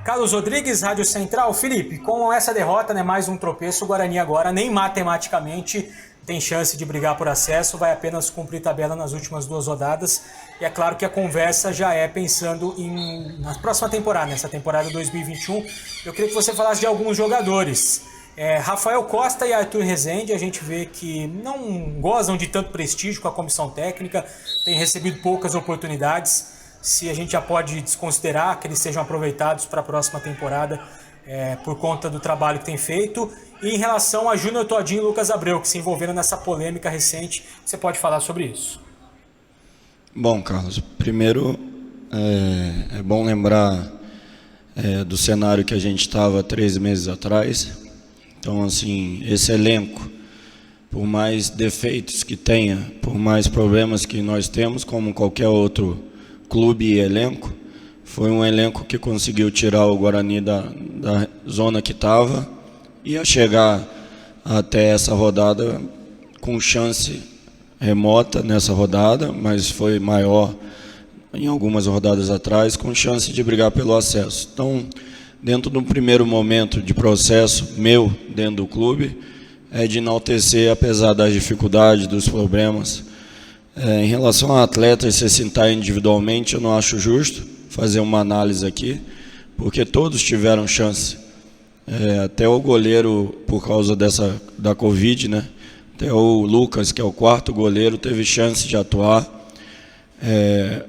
Carlos Rodrigues, Rádio Central. Felipe, com essa derrota, né, mais um tropeço, o Guarani agora nem matematicamente tem chance de brigar por acesso, vai apenas cumprir tabela nas últimas 2 rodadas. E é claro que a conversa já é pensando na próxima temporada, nessa temporada 2021. Eu queria que você falasse de alguns jogadores. Rafael Costa e Arthur Rezende, a gente vê que não gozam de tanto prestígio com a comissão técnica, têm recebido poucas oportunidades. Se a gente já pode desconsiderar que eles sejam aproveitados para a próxima temporada por conta do trabalho que tem feito. E em relação a Júnior Todinho e Lucas Abreu, que se envolveram nessa polêmica recente, você pode falar sobre isso? Bom, Carlos, primeiro é bom lembrar do cenário que a gente estava 3 meses atrás. Então, assim, esse elenco, por mais defeitos que tenha, por mais problemas que nós temos, como qualquer outro clube e elenco, foi um elenco que conseguiu tirar o Guarani da zona que estava e a chegar até essa rodada com chance remota nessa rodada, mas foi maior em algumas rodadas atrás, com chance de brigar pelo acesso. Então, dentro do primeiro momento de processo meu dentro do clube, é de enaltecer, apesar das dificuldades, dos problemas. Em relação a atletas se citar individualmente, eu não acho justo fazer uma análise aqui, porque todos tiveram chance. Até o goleiro, por causa da Covid, né? Até o Lucas, que é o 4º goleiro, teve chance de atuar.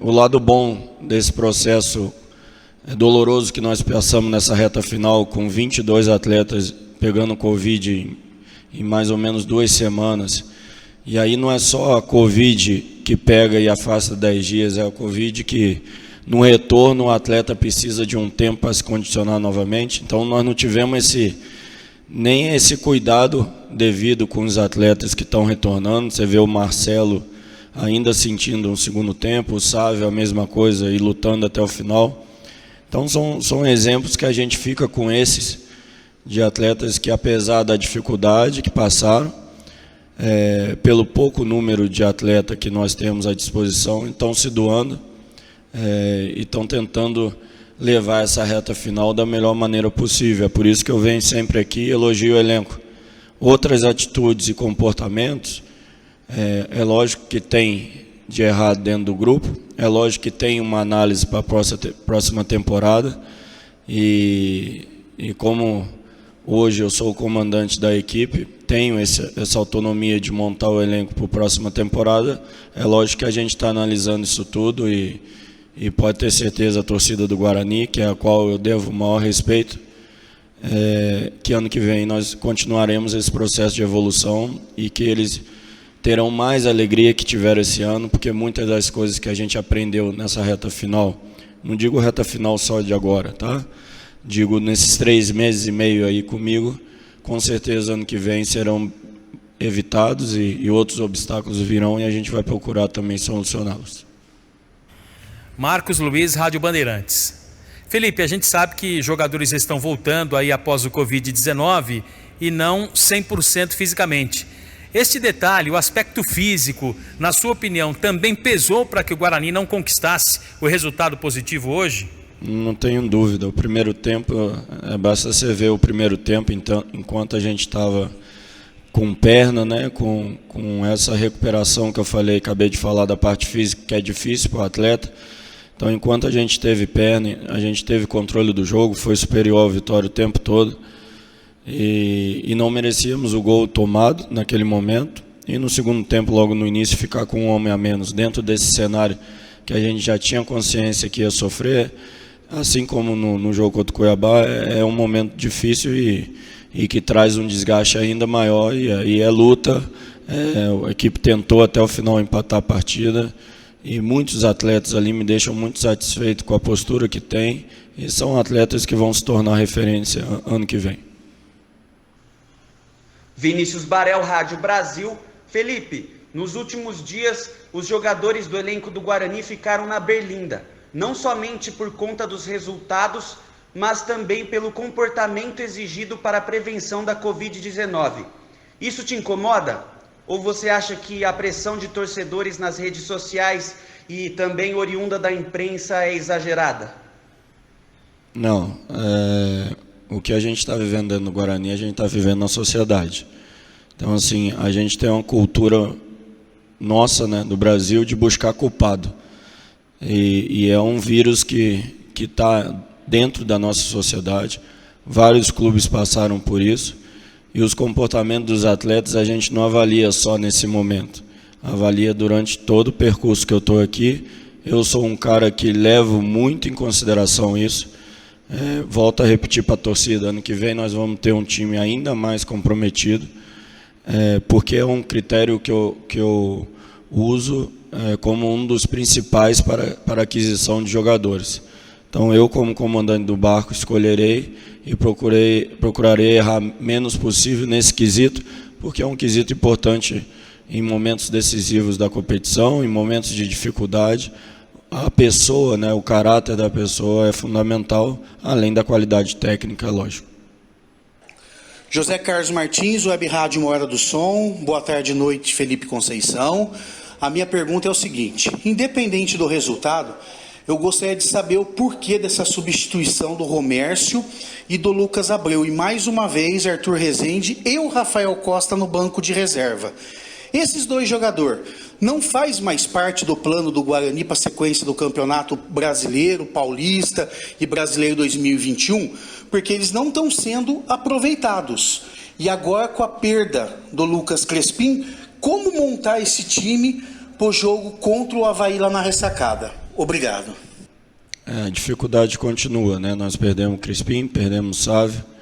O lado bom desse processo doloroso que nós passamos nessa reta final, com 22 atletas pegando Covid em mais ou menos 2 semanas. E aí não é só a Covid que pega e afasta 10 dias, é a Covid que, no retorno, o atleta precisa de um tempo para se condicionar novamente. Então, nós não tivemos nem esse cuidado devido com os atletas que estão retornando. Você vê o Marcelo ainda sentindo um segundo tempo, o Sávio a mesma coisa e lutando até o final. Então, são exemplos que a gente fica com esses, de atletas que, apesar da dificuldade que passaram, pelo pouco número de atletas que nós temos à disposição, estão se doando e estão tentando levar essa reta final da melhor maneira possível. É por isso que eu venho sempre aqui e elogio o elenco. Outras atitudes e comportamentos, é lógico que tem de errado dentro do grupo, é lógico que tem uma análise para a próxima temporada, e como hoje eu sou o comandante da equipe, tenho essa autonomia de montar o elenco para a próxima temporada. É lógico que a gente está analisando isso tudo e pode ter certeza a torcida do Guarani, que é a qual eu devo o maior respeito, que ano que vem nós continuaremos esse processo de evolução e que eles terão mais alegria que tiveram esse ano, porque muitas das coisas que a gente aprendeu nessa reta final, não digo reta final só de agora, tá? Digo, nesses 3 meses e meio aí comigo, com certeza ano que vem serão evitados e outros obstáculos virão e a gente vai procurar também solucioná-los. Marcos Luiz, Rádio Bandeirantes. Felipe, a gente sabe que jogadores estão voltando aí após o Covid-19 e não 100% fisicamente. Este detalhe, o aspecto físico, na sua opinião, também pesou para que o Guarani não conquistasse o resultado positivo hoje? Não tenho dúvida. O primeiro tempo, basta você ver o primeiro tempo, então, enquanto a gente estava com perna, né, com essa recuperação que eu falei, acabei de falar da parte física, que é difícil para o atleta. Então, enquanto a gente teve perna, a gente teve controle do jogo, foi superior ao Vitória o tempo todo. E não merecíamos o gol tomado naquele momento. E no segundo tempo, logo no início, ficar com um homem a menos dentro desse cenário que a gente já tinha consciência que ia sofrer, assim como no jogo contra o Cuiabá, é um momento difícil e que traz um desgaste ainda maior. E é luta. A equipe tentou até o final empatar a partida. E muitos atletas ali me deixam muito satisfeito com a postura que tem. E são atletas que vão se tornar referência ano que vem. Vinícius Barel, Rádio Brasil. Felipe, nos últimos dias, os jogadores do elenco do Guarani ficaram na berlinda, não somente por conta dos resultados, mas também pelo comportamento exigido para a prevenção da Covid-19. Isso te incomoda? Ou você acha que a pressão de torcedores nas redes sociais e também oriunda da imprensa é exagerada? Não, o que a gente está vivendo dentro do Guarani, a gente está vivendo na sociedade. Então, assim, a gente tem uma cultura nossa, né, do Brasil, de buscar culpado. E é um vírus que está dentro da nossa sociedade. Vários clubes passaram por isso. E os comportamentos dos atletas a gente não avalia só nesse momento. Avalia durante todo o percurso que eu estou aqui. Eu sou um cara que levo muito em consideração isso. Volto a repetir para a torcida, ano que vem nós vamos ter um time ainda mais comprometido, porque é um critério que eu uso como um dos principais para a aquisição de jogadores. Então eu, como comandante do barco, escolherei e procurarei errar menos possível nesse quesito, porque é um quesito importante em momentos decisivos da competição, em momentos de dificuldade. A pessoa, né, o caráter da pessoa é fundamental, além da qualidade técnica, lógico. José Carlos Martins, Web Rádio Moeda do Som. Boa tarde, noite, Felipe Conceição. A minha pergunta é o seguinte: independente do resultado, eu gostaria de saber o porquê dessa substituição do Romércio e do Lucas Abreu. E mais uma vez, Arthur Rezende e o Rafael Costa no banco de reserva. Esses dois jogadores não faz mais parte do plano do Guarani para a sequência do Campeonato Brasileiro, Paulista e Brasileiro 2021, porque eles não estão sendo aproveitados. E agora, com a perda do Lucas Crespim, como montar esse time para o jogo contra o Avaí lá na ressacada? Obrigado. A dificuldade continua, né? Nós perdemos o Crespim, perdemos o Sávio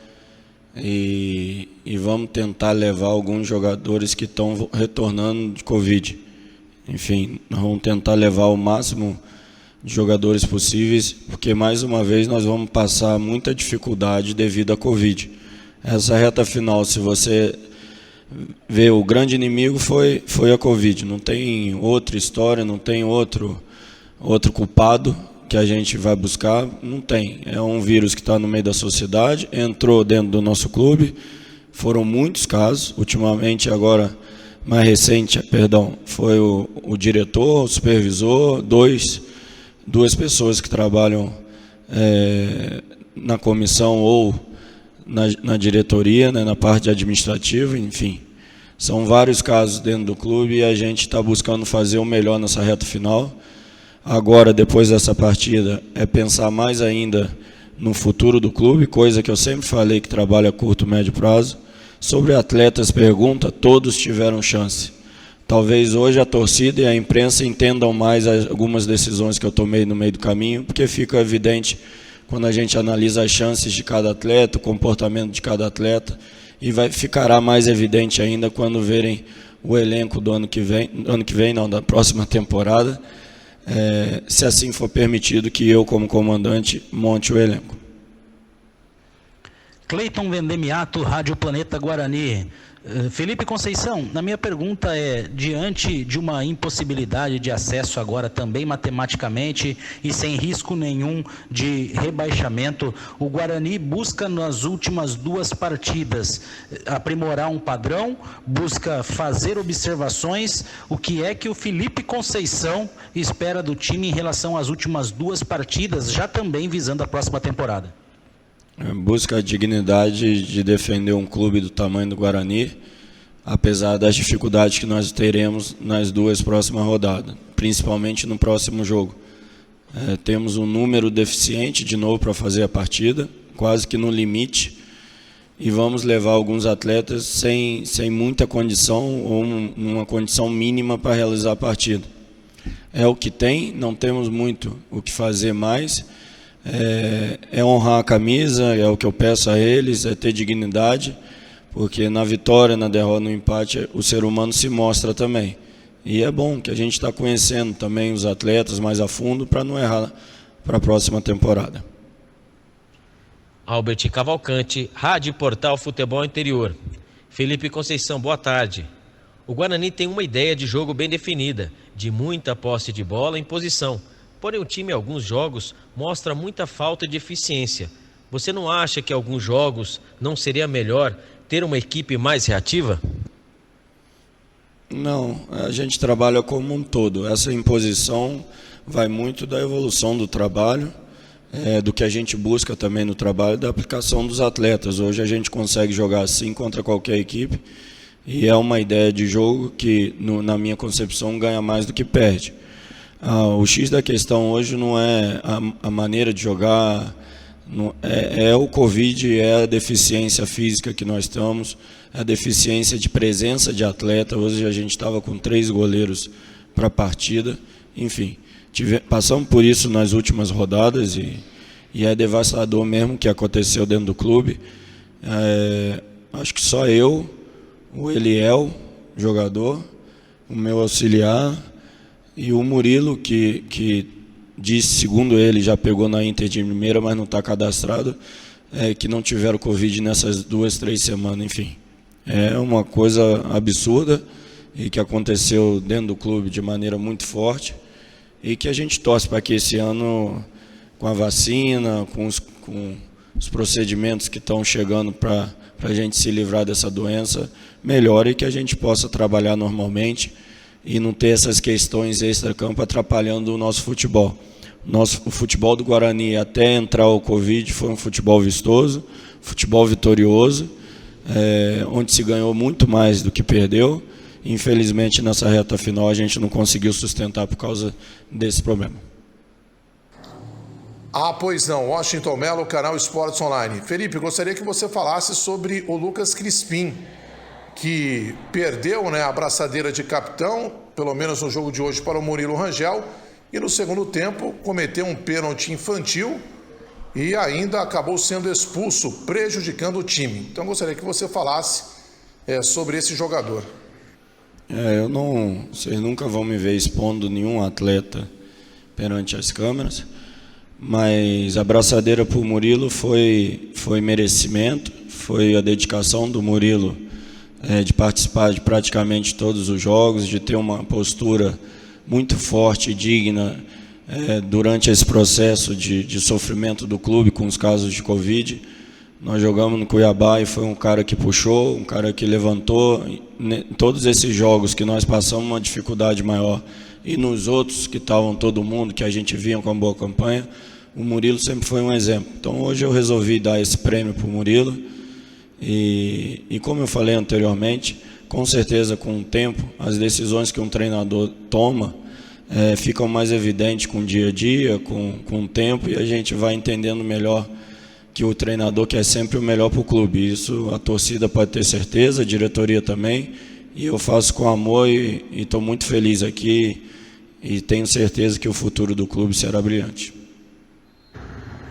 e vamos tentar levar alguns jogadores que estão retornando de Covid. Enfim, nós vamos tentar levar o máximo de jogadores possíveis, porque mais uma vez nós vamos passar muita dificuldade devido à Covid. Essa reta final, se você ver, o grande inimigo foi a Covid. Não tem outra história, não tem outro culpado que a gente vai buscar. Não tem. É um vírus que está no meio da sociedade, entrou dentro do nosso clube. Foram muitos casos. Ultimamente, agora, mais recente, foi o diretor, o supervisor, duas pessoas que trabalham na comissão ou na diretoria, né, na parte administrativa, enfim. São vários casos dentro do clube e a gente está buscando fazer o melhor nessa reta final. Agora, depois dessa partida, é pensar mais ainda no futuro do clube, coisa que eu sempre falei que trabalho a curto, médio prazo. Sobre atletas, pergunta, todos tiveram chance. Talvez hoje a torcida e a imprensa entendam mais algumas decisões que eu tomei no meio do caminho, porque fica evidente quando a gente analisa as chances de cada atleta, o comportamento de cada atleta, e ficará mais evidente ainda quando verem o elenco do da próxima temporada, se assim for permitido que eu, como comandante, monte o elenco. Cleiton Vendemiato, Rádio Planeta Guarani. Felipe Conceição, na minha pergunta diante de uma impossibilidade de acesso agora também matematicamente e sem risco nenhum de rebaixamento, o Guarani busca nas últimas 2 partidas aprimorar um padrão, busca fazer observações. O que é que o Felipe Conceição espera do time em relação às últimas 2 partidas, já também visando a próxima temporada? Busca a dignidade de defender um clube do tamanho do Guarani, apesar das dificuldades que nós teremos nas 2 próximas rodadas, principalmente no próximo jogo. Temos um número deficiente de novo para fazer a partida, quase que no limite, e vamos levar alguns atletas sem muita condição ou uma condição mínima para realizar a partida. É o que tem, não temos muito o que fazer mais. É honrar a camisa, é o que eu peço a eles, é ter dignidade, porque na vitória, na derrota, no empate, o ser humano se mostra também. E é bom que a gente está conhecendo também os atletas mais a fundo para não errar para a próxima temporada. Albert Cavalcante, Rádio Portal Futebol Interior. Felipe Conceição, boa tarde. O Guarani tem uma ideia de jogo bem definida, de muita posse de bola em posição. Porém, o time em alguns jogos mostra muita falta de eficiência. Você não acha que em alguns jogos não seria melhor ter uma equipe mais reativa? Não, a gente trabalha como um todo. Essa imposição vai muito da evolução do trabalho do que a gente busca também no trabalho da aplicação dos atletas. Hoje a gente consegue jogar assim contra qualquer equipe e é uma ideia de jogo que, na minha concepção, ganha mais do que perde. O X da questão hoje não é a maneira de jogar, é o Covid, é a deficiência física que nós estamos, é a deficiência de presença de atleta. Hoje a gente estava com 3 goleiros para a partida, enfim. Passamos por isso nas últimas rodadas e é devastador mesmo o que aconteceu dentro do clube. Acho que só eu, o Eliel, jogador, o meu auxiliar e o Murilo, que disse, segundo ele, já pegou na Inter de Limeira, mas não está cadastrado, que não tiveram Covid nessas 2, 3 semanas, enfim. É uma coisa absurda e que aconteceu dentro do clube de maneira muito forte e que a gente torce para que esse ano, com a vacina, com os procedimentos que estão chegando para a gente se livrar dessa doença, melhore e que a gente possa trabalhar normalmente e não ter essas questões extra-campo atrapalhando o nosso futebol. O futebol do Guarani, até entrar o Covid, foi um futebol vistoso, futebol vitorioso, onde se ganhou muito mais do que perdeu. Infelizmente, nessa reta final, a gente não conseguiu sustentar por causa desse problema. Pois não. Washington Mello, canal Esportes Online. Felipe, gostaria que você falasse sobre o Lucas Crispim, que perdeu, a abraçadeira de capitão, pelo menos no jogo de hoje, para o Murilo Rangel, e no segundo tempo cometeu um pênalti infantil e ainda acabou sendo expulso, prejudicando o time. Então gostaria que você falasse sobre esse jogador. Vocês nunca vão me ver expondo nenhum atleta perante as câmeras, mas a abraçadeira para o Murilo foi merecimento, foi a dedicação do Murilo de participar de praticamente todos os jogos, de ter uma postura muito forte e digna durante esse processo de sofrimento do clube com os casos de Covid. Nós jogamos no Cuiabá e foi um cara que puxou, um cara que levantou. Em todos esses jogos que nós passamos uma dificuldade maior e nos outros que estavam todo mundo, que a gente via com uma boa campanha, o Murilo sempre foi um exemplo. Então hoje eu resolvi dar esse prêmio para o Murilo e como eu falei anteriormente, com certeza com o tempo, as decisões que um treinador toma ficam mais evidentes com o dia a dia, com o tempo, e a gente vai entendendo melhor que o treinador quer sempre o melhor para o clube. Isso a torcida pode ter certeza, a diretoria também, e eu faço com amor e estou muito feliz aqui e tenho certeza que o futuro do clube será brilhante.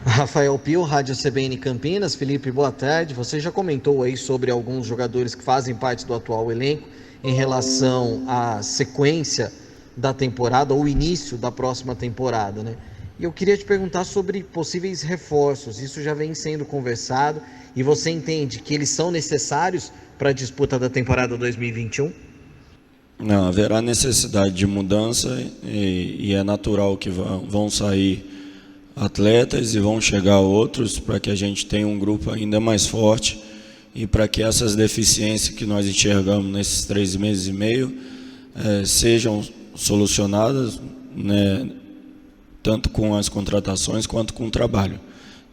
Rafael Pio, Rádio CBN Campinas. Felipe, boa tarde. Você já comentou aí sobre alguns jogadores que fazem parte do atual elenco em relação à sequência da temporada ou início da próxima temporada, né? E eu queria te perguntar sobre possíveis reforços. Isso já vem sendo conversado e você entende que eles são necessários para a disputa da temporada 2021? Não, haverá necessidade de mudança e é natural que vão sair atletas e vão chegar outros para que a gente tenha um grupo ainda mais forte e para que essas deficiências que nós enxergamos nesses 3 meses e meio sejam solucionadas, né, tanto com as contratações quanto com o trabalho.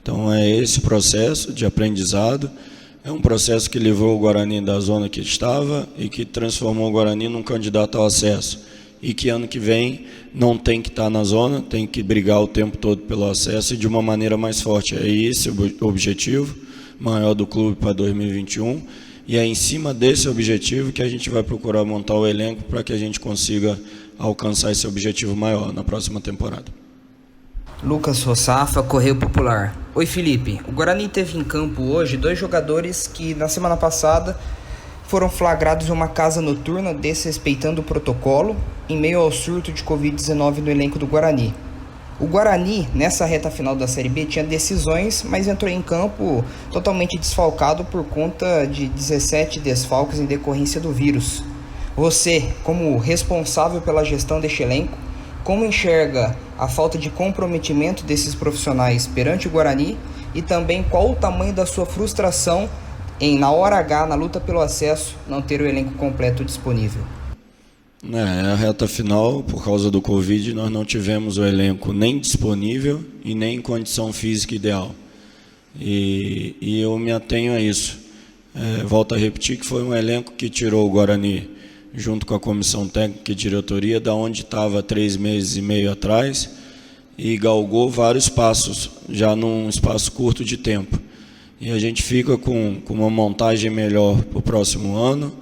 Então é esse processo de aprendizado, é um processo que livrou o Guarani da zona que estava e que transformou o Guarani num candidato ao acesso. E que ano que vem não tem que estar na zona, tem que brigar o tempo todo pelo acesso e de uma maneira mais forte. É esse o objetivo maior do clube para 2021 e é em cima desse objetivo que a gente vai procurar montar o elenco para que a gente consiga alcançar esse objetivo maior na próxima temporada. Lucas Rossafa, Correio Popular. Oi Felipe, o Guarani teve em campo hoje 2 jogadores que na semana passada foram flagrados em uma casa noturna desrespeitando o protocolo em meio ao surto de Covid-19 no elenco do Guarani. O Guarani, nessa reta final da Série B, tinha decisões, mas entrou em campo totalmente desfalcado por conta de 17 desfalques em decorrência do vírus. Você, como responsável pela gestão deste elenco, como enxerga a falta de comprometimento desses profissionais perante o Guarani e também qual o tamanho da sua frustração em, na hora H, na luta pelo acesso, não ter o elenco completo disponível? A reta final, por causa do Covid, nós não tivemos o elenco nem disponível e nem em condição física ideal. E eu me atenho a isso. Volto a repetir que foi um elenco que tirou o Guarani, junto com a comissão técnica e diretoria, da onde estava 3 meses e meio atrás, e galgou vários passos, já num espaço curto de tempo. E a gente fica com uma montagem melhor para o próximo ano,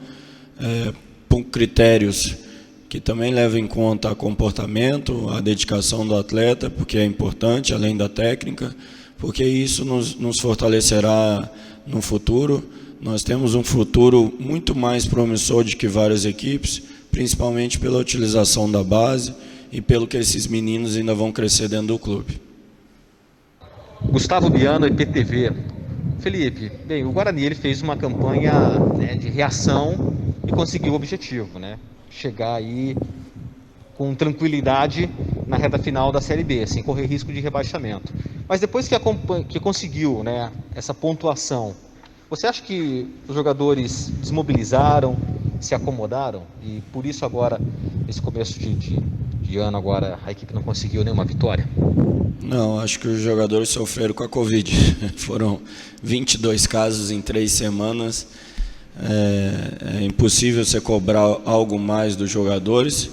com critérios que também levam em conta comportamento, a dedicação do atleta, porque é importante, além da técnica, porque isso nos fortalecerá no futuro. Nós temos um futuro muito mais promissor do que várias equipes, principalmente pela utilização da base e pelo que esses meninos ainda vão crescer dentro do clube. Gustavo Biano, IPTV. Felipe, bem, o Guarani ele fez uma campanha, né, de reação e conseguiu o objetivo, né? Chegar aí com tranquilidade na reta final da Série B, sem correr risco de rebaixamento. Mas depois que conseguiu, né, essa pontuação, você acha que os jogadores desmobilizaram, se acomodaram e por isso agora, nesse começo de ano, agora a equipe não conseguiu nenhuma vitória? Não, acho que os jogadores sofreram com a Covid. Foram 22 casos em 3 semanas. É impossível você cobrar algo mais dos jogadores,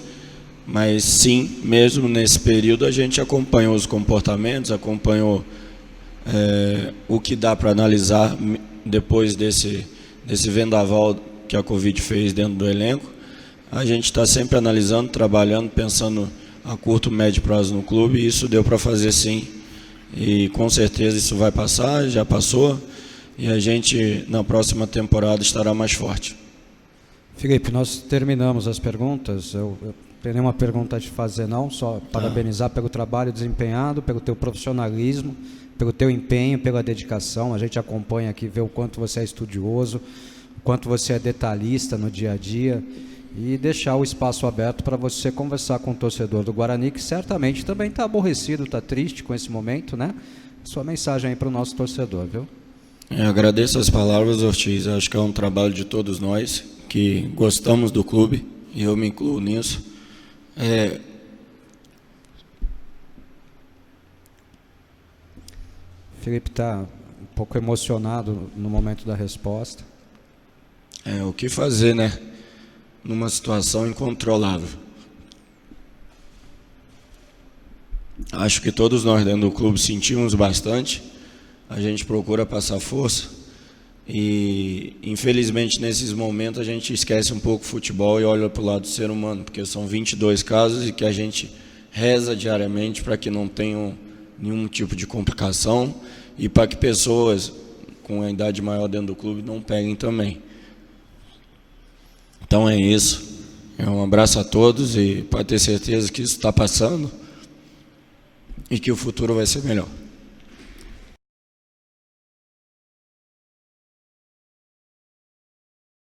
mas sim, mesmo nesse período a gente acompanhou os comportamentos, acompanhou o que dá para analisar depois desse vendaval que a Covid fez dentro do elenco. A gente está sempre analisando, trabalhando, pensando a curto, médio prazo no clube, e isso deu para fazer sim, e com certeza isso vai passar, já passou, e a gente na próxima temporada estará mais forte. Felipe, nós terminamos as perguntas. Eu tenho uma pergunta a te fazer, não, só parabenizar pelo trabalho desempenhado, pelo teu profissionalismo, pelo teu empenho, pela dedicação. A gente acompanha aqui, vê o quanto você é estudioso, o quanto você é detalhista no dia a dia, e deixar o espaço aberto para você conversar com o torcedor do Guarani, que certamente também está aborrecido, está triste com esse momento, né? Sua mensagem aí para o nosso torcedor, viu? Eu agradeço as palavras, Ortiz. Acho que é um trabalho de todos nós que gostamos do clube, e eu me incluo nisso. Felipe está um pouco emocionado no momento da resposta. O que fazer, né? Numa situação incontrolável. Acho que todos nós dentro do clube sentimos bastante. A gente procura passar força e, infelizmente, nesses momentos a gente esquece um pouco o futebol e olha para o lado do ser humano, porque são 22 casos e que a gente reza diariamente para que não tenham nenhum tipo de complicação e para que pessoas com a idade maior dentro do clube não peguem também. Então é isso. Um abraço a todos e pode ter certeza que isso está passando e que o futuro vai ser melhor.